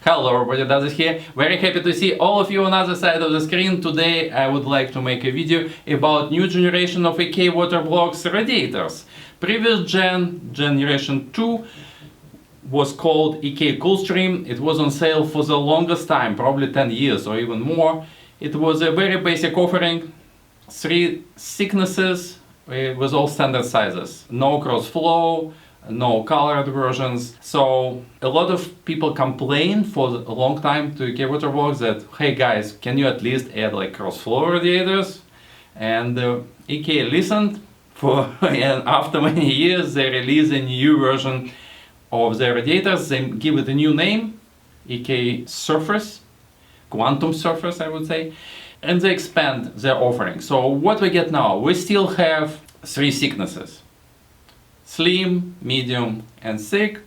Hello everybody, Dazis here. Very happy to see all of you on the other side of the screen. Today I would like to make a video about new generation of EK water blocks radiators. Previous generation 2, was called EK Coolstream. It was on sale for the longest time, probably 10 years or even more. It was a very basic offering, 3 thicknesses with all standard sizes. No cross flow, no colored versions. So a lot of people complained for a long time to EK water blocks that, hey guys, can you at least add like cross flow radiators? And EK listened and after many years they released a new version of the radiators. They give it a new name, EK Surface, Quantum Surface I would say, and they expand their offering. So what we get now, we still have 3 thicknesses. Slim, medium and thick.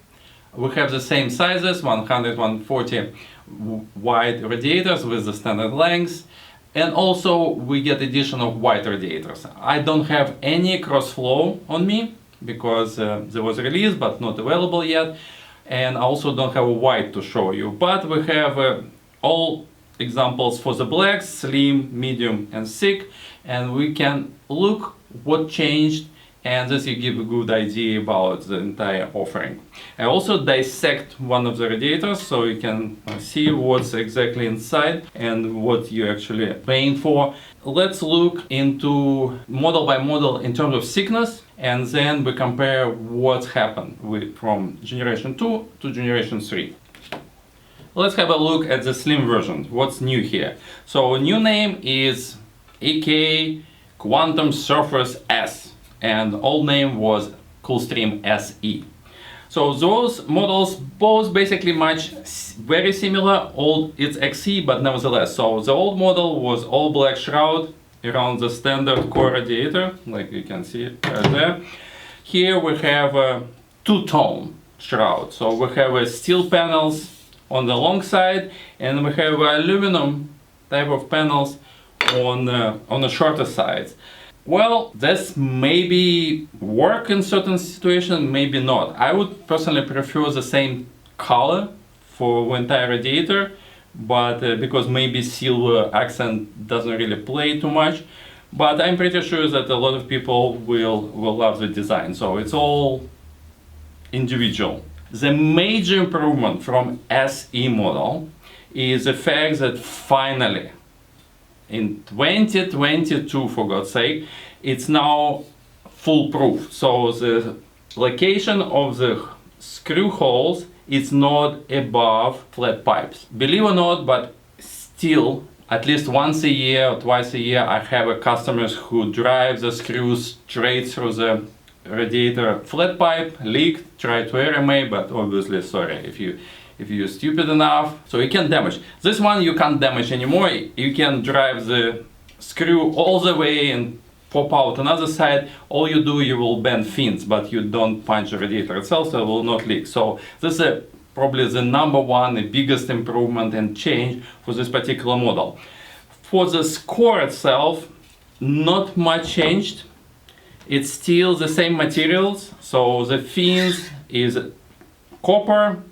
We have the same sizes, 100, 140 wide radiators with the standard lengths, and also we get addition of white radiators. I don't have any cross flow on me because there was released but not available yet, and I also don't have a white to show you, but we have all examples for the blacks, slim, medium and thick, and we can look what changed, and this will give a good idea about the entire offering. I also dissect one of the radiators so you can see what's exactly inside and what you're actually paying for. Let's look into model by model in terms of thickness, and then we compare what's happened from generation 2 to generation 3. Let's have a look at the slim version. What's new here? So new name is EK Quantum Surface S, and old name was Coolstream SE. So those models both basically match, very similar. It's XE, but nevertheless. So the old model was all black shroud around the standard core radiator, like you can see right there. Here we have a two-tone shroud. So we have steel panels on the long side, and we have aluminum type of panels on the shorter sides. Well, this maybe work in certain situations, maybe not. I would personally prefer the same color for the entire radiator, but because maybe silver accent doesn't really play too much. But I'm pretty sure that a lot of people will love the design, so it's all individual. The major improvement from SE model is the fact that finally, in 2022, for God's sake, it's now foolproof. So the location of the screw holes is not above flat pipes. Believe it or not, but still, at least once a year or twice a year, I have customers who drive the screws straight through the radiator flat pipe, leaked, try to RMA, but obviously, sorry, if you're stupid enough, so you can damage. This one you can't damage anymore. You can drive the screw all the way and pop out another side. All you do, you will bend fins, but you don't punch the radiator itself, so it will not leak. So this is probably the number one, the biggest improvement and change for this particular model. For the core itself, not much changed. It's still the same materials. So the fins is copper,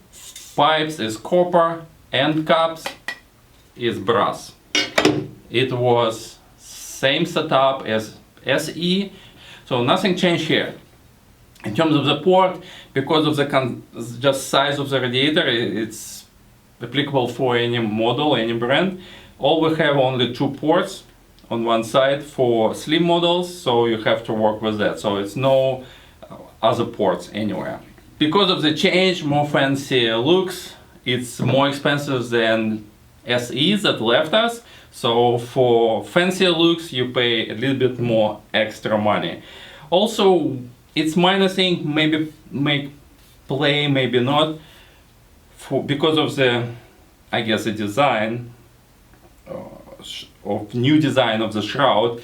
pipes is copper, end caps is brass. It was same setup as SE, so nothing changed here. In terms of the port, because of the just size of the radiator, it's applicable for any model, any brand. All we have only 2 ports on one side for slim models, so you have to work with that. So it's no other ports anywhere. Because of the change, more fancy looks, it's more expensive than SEs that left us. So for fancier looks, you pay a little bit more extra money. Also, it's minor thing, maybe make play, maybe not, because of the, I guess, the design of new design of the shroud.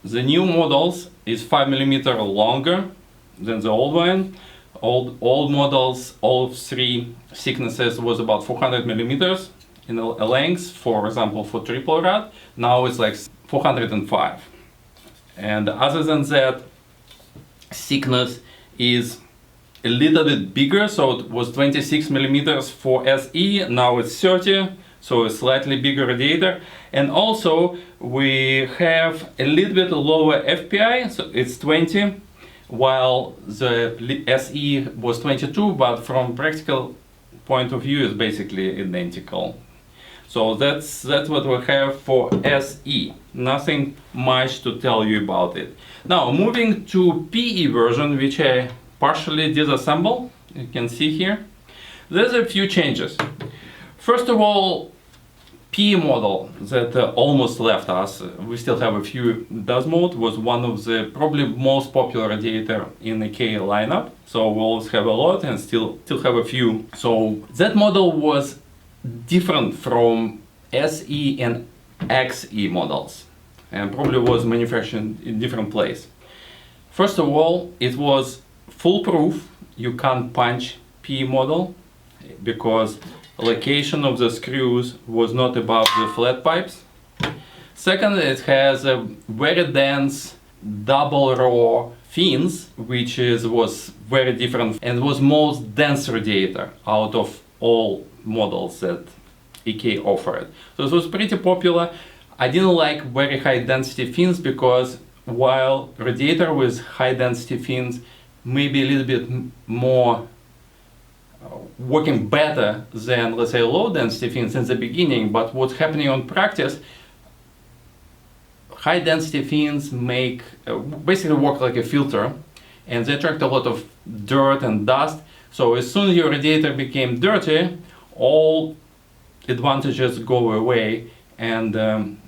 The new models is 5mm longer than the old one. Old models, all 3 thicknesses was about 400mm in a length, for example, for triple rod. Now it's like 405. And other than that, thickness is a little bit bigger, so it was 26 millimeters for SE, now it's 30, so a slightly bigger radiator. And also we have a little bit lower FPI, so it's 20, while the SE was 22, but from practical point of view it's basically identical. So that's what we have for SE. Nothing much to tell you about it. Now moving to PE version, which I partially disassemble, you can see here. There's a few changes. First of all, PE model that almost left us, we still have a few. DOS mode was one of the probably most popular radiator in the K lineup. So we always have a lot and still have a few. So that model was different from SE and XE models and probably was manufactured in different place. First of all, it was foolproof. You can't punch PE model because location of the screws was not above the flat pipes. Second, it has a very dense double row fins, which was very different and was most dense radiator out of all models that EK offered. So it was pretty popular. I didn't like very high density fins because while radiator with high density fins maybe a little bit more working better than, let's say, low density fins in the beginning, but what's happening on practice, high density fins make basically work like a filter and they attract a lot of dirt and dust. So as soon as your radiator became dirty, all advantages go away and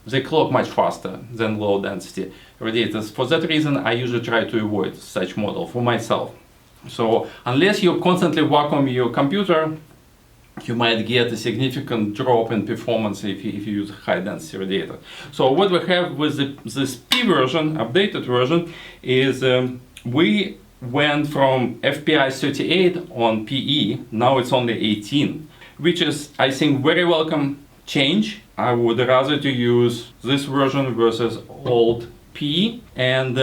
they clog much faster than low density radiators. For that reason, I usually try to avoid such model for myself. So unless you constantly vacuum your computer, you might get a significant drop in performance if you use a high density radiator. So what we have with this P version, updated version, is we went from FPI 38 on PE, now it's only 18, which is, I think, very welcome change. I would rather to use this version versus old PE, and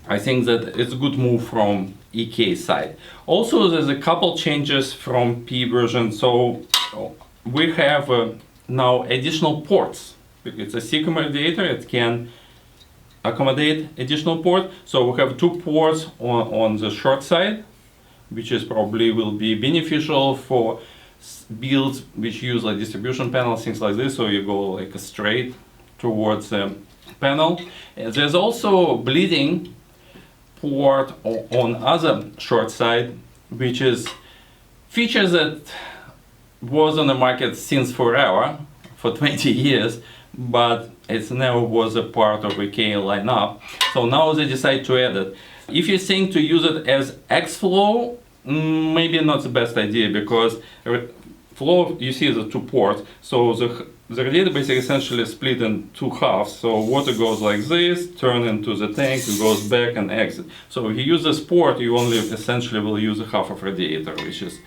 I think that it's a good move from EK side. Also, there's a couple changes from P version. So we have now additional ports. It's a Sigma radiator, it can accommodate additional port. So we have two ports on the short side, which is probably will be beneficial for builds which use like distribution panels, things like this. So you go like straight towards the panel. And there's also bleeding port on other short side, which is features that was on the market since forever, for 20 years, but it never was a part of EK lineup. So now they decide to add it. If you think to use it as X-flow, maybe not the best idea, because flow, you see the two ports, so the radiator basically essentially split in two halves. So water goes like this, turn into the tank, it goes back and exit. So if you use this port, you only essentially will use a half of radiator, which is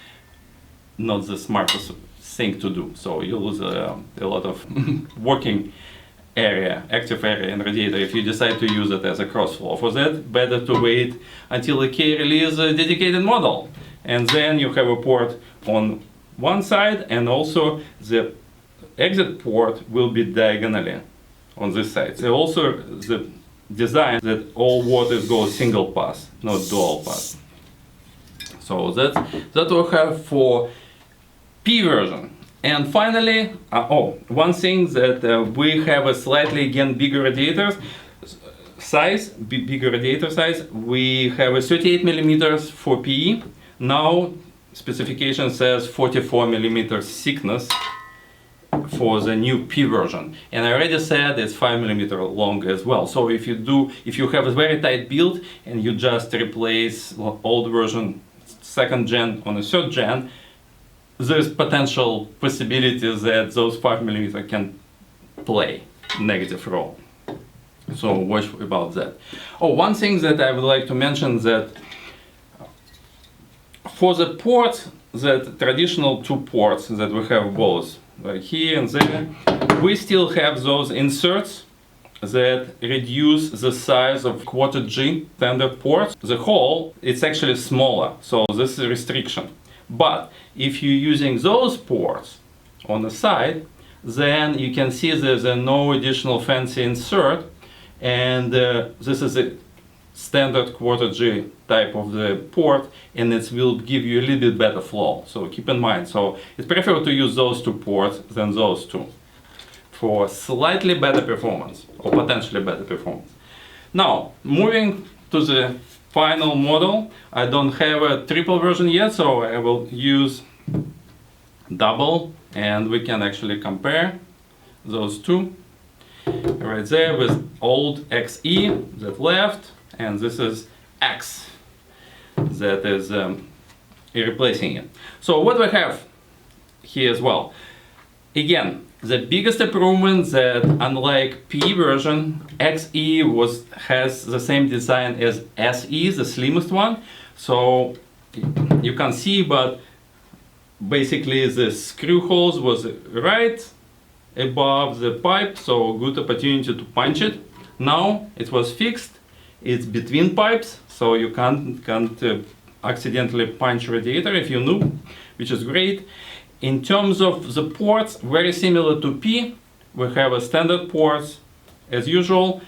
not the smartest thing to do. So you lose a lot of working area, active area in radiator if you decide to use it as a cross flow. For that, better to wait until EK release a dedicated model. And then you have a port on one side, and also the exit port will be diagonally on this side. So also the design that all water goes single pass, not dual pass. So that we'll have for P version. And finally, one thing that we have a slightly again bigger radiators size, bigger radiator size. We have a 38 millimeters for PE. Now specification says 44 millimeters thickness for the new P version, and I already said it's 5 millimeter long as well. So if you have a very tight build and you just replace old version second gen on a third gen, there's potential possibilities that those 5 millimeter can play negative role. So watch about that. One thing that I would like to mention, that for the ports, that traditional two ports that we have both here and there, we still have those inserts that reduce the size of quarter G standard ports. The hole, it's actually smaller, so this is a restriction. But if you're using those ports on the side, then you can see there's no additional fancy insert, and this is a standard quarter G type of the port, and it will give you a little bit better flow, so keep in mind. So it's preferable to use those two ports than those two for slightly better performance, or potentially better performance. Now, moving to the final model, I don't have a triple version yet, so I will use double, and we can actually compare those two. Right there with old XE that left, and this is X that is replacing it. So what we have here as well, again, the biggest improvement that unlike P version, XE has the same design as SE, the slimmest one. So you can see, but basically the screw holes was right above the pipe, so good opportunity to punch it. Now it was fixed, it's between pipes, so you can't accidentally punch radiator if you knew, which is great. In terms of the ports, very similar to P, we have a standard ports as usual.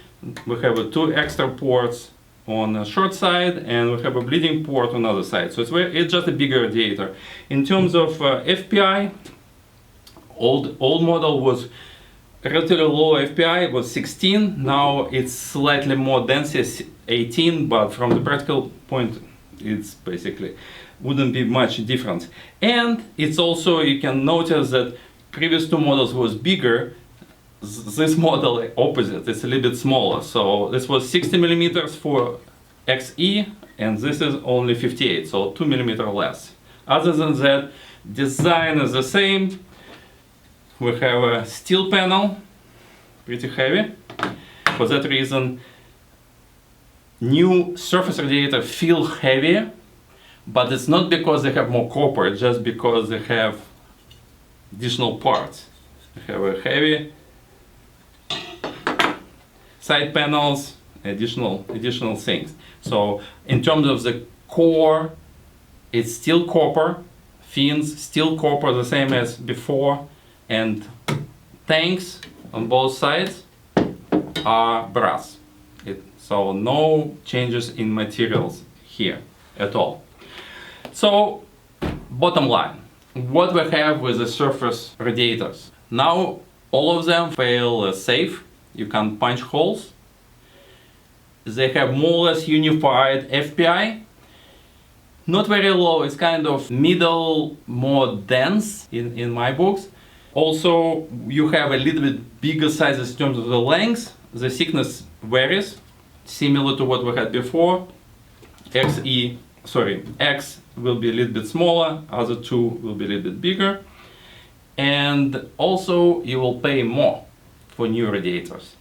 We have two extra ports on the short side, and we have a bleeding port on the other side. So it's just a bigger radiator. In terms of FPI, old model was relatively low FPI, it was 16. Now it's slightly more dense, it's 18, but from the practical point, it's basically wouldn't be much difference. And it's also, you can notice that previous two models was bigger. This model opposite, it's a little bit smaller. So this was 60 millimeters for XE, and this is only 58, so 2 millimeters less. Other than that, design is the same. We have a steel panel, pretty heavy. For that reason, new surface radiator feel heavier, but it's not because they have more copper, it's just because they have additional parts. They have a heavy side panels, additional things. So in terms of the core, it's still copper, fins still copper, the same as before, and tanks on both sides are brass. So no changes in materials here at all. So bottom line, what we have with the surface radiators. Now all of them fail safe. You can punch holes. They have more or less unified FPI. Not very low, it's kind of middle, more dense in my books. Also, you have a little bit bigger sizes in terms of the length. The thickness varies, similar to what we had before. X will be a little bit smaller, other two will be a little bit bigger. And also, you will pay more for new radiators.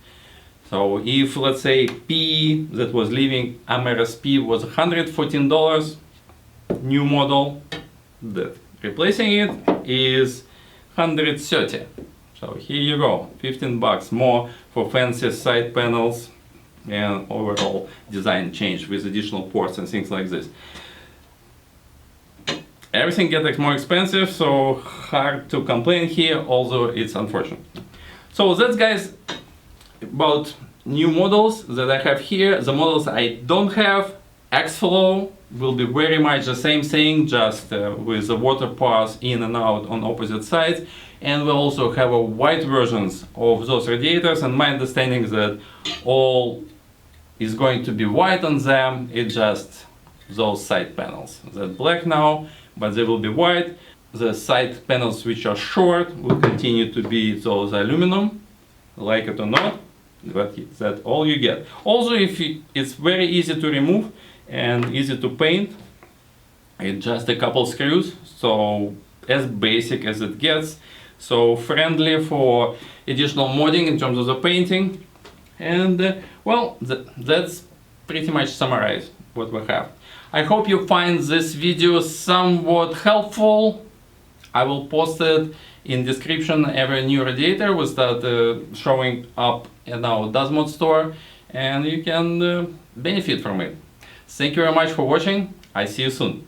So if, let's say, P that was leaving MRSP was $114, new model that replacing it is $130. So here you go, 15 bucks more for fancy side panels and overall design change with additional ports and things like this. Everything gets more expensive, so hard to complain here, although it's unfortunate. So that's, guys, about new models that I have here. The models I don't have, X-Flow will be very much the same thing, just with the water pass in and out on opposite sides. And we also have a white versions of those radiators, and my understanding is that all is going to be white on them. It's just those side panels. They're black now, but they will be white. The side panels which are short will continue to be those aluminum, like it or not, but that's all you get. Also, it's very easy to remove and easy to paint. It's just a couple screws, so as basic as it gets. So friendly for additional modding in terms of the painting. And well, that's pretty much summarized what we have. I hope you find this video somewhat helpful. I will post it in description. Every new radiator will start showing up in our DasMod store, and you can benefit from it. Thank you very much for watching. I see you soon.